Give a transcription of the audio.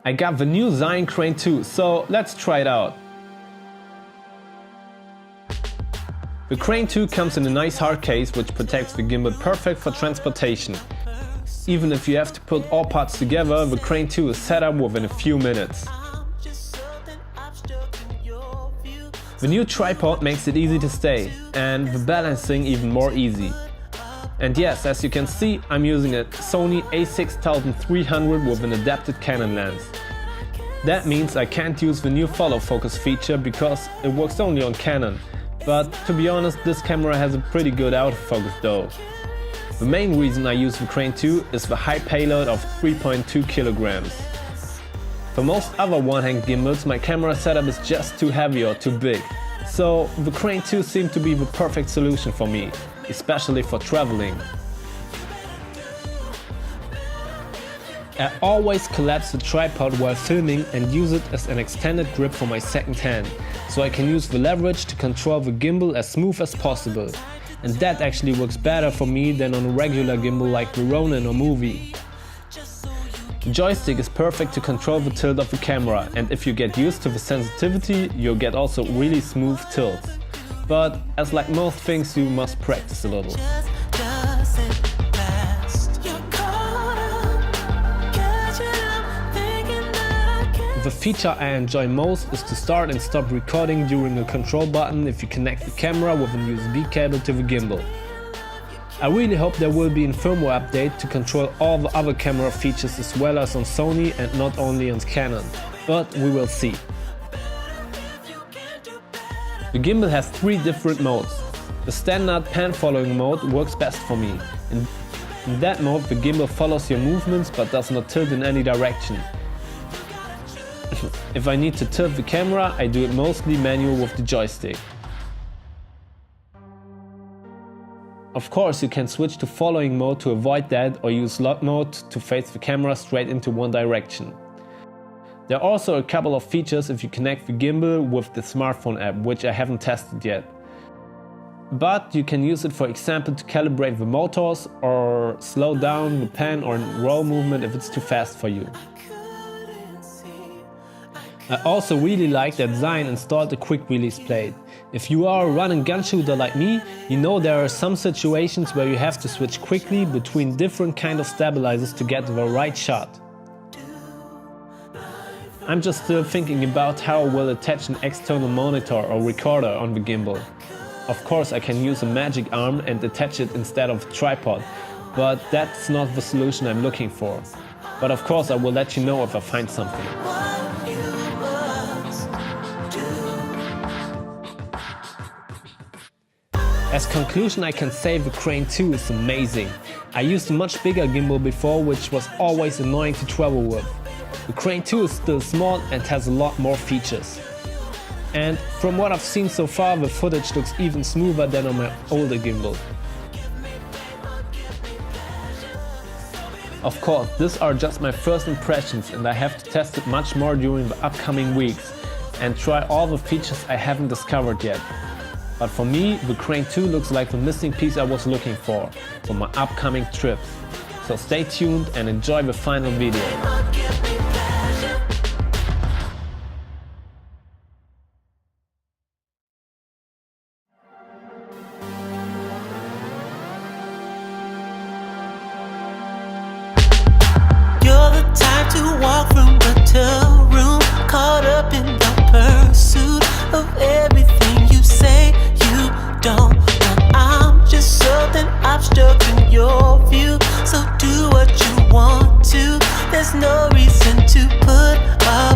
I got the new Zhiyun crane too, so let's try it out. The Crane 2 comes in a nice hard case which protects the gimbal perfect for transportation. Even if you have to put all parts together, the Crane 2 is set up within a few minutes. The new tripod makes it easy to stay, and the balancing even more easy. And yes, as you can see, I'm using a Sony a6300 with an adapted Canon lens. That means I can't use the new follow focus feature because it works only on Canon. But to be honest, this camera has a pretty good autofocus though. The main reason I use the Crane 2 is the high payload of 3.2 kilograms. For most other one-hand gimbals, my camera setup is just too heavy or too big. So the Crane 2 seemed to be the perfect solution for me, especially for traveling. I always collapse the tripod while filming and use it as an extended grip for my second hand, so I can use the leverage to control the gimbal as smooth as possible. And that actually works better for me than on a regular gimbal like the Ronin or Movie. The joystick is perfect to control the tilt of the camera, and if you get used to the sensitivity, you'll get also really smooth tilts. But as like most things, you must practice a little. The feature I enjoy most is to start and stop recording during a control button if you connect the camera with an USB cable to the gimbal. I really hope there will be a firmware update to control all the other camera features as well as on Sony and not only on Canon, but we will see. The gimbal has 3 different modes. The standard pan following mode works best for me. In that mode the gimbal follows your movements but does not tilt in any direction. If I need to tilt the camera, I do it mostly manual with the joystick. Of course, you can switch to following mode to avoid that or use lock mode to face the camera straight into one direction. There are also a couple of features if you connect the gimbal with the smartphone app, which I haven't tested yet. But you can use it, for example, to calibrate the motors or slow down the pan or roll movement if it's too fast for you. I also really like that Zhiyun installed a quick release plate. If you are a run and gun shooter like me, you know there are some situations where you have to switch quickly between different kind of stabilizers to get the right shot. I'm just still thinking about how I will attach an external monitor or recorder on the gimbal. Of course I can use a magic arm and attach it instead of a tripod, but that's not the solution I'm looking for. But of course I will let you know if I find something. As conclusion, I can say the Crane 2 is amazing. I used a much bigger gimbal before, which was always annoying to travel with. The Crane 2 is still small and has a lot more features. And from what I've seen so far, the footage looks even smoother than on my older gimbal. Of course, these are just my first impressions and I have to test it much more during the upcoming weeks and try all the features I haven't discovered yet. But for me, the Crane 2 looks like the missing piece I was looking for my upcoming trips. So stay tuned and enjoy the final video. You're the type to walk from room to room, caught up in the pursuit of everything you say you don't want. I'm just something obstructing your view, so do what you want to. There's no reason to put up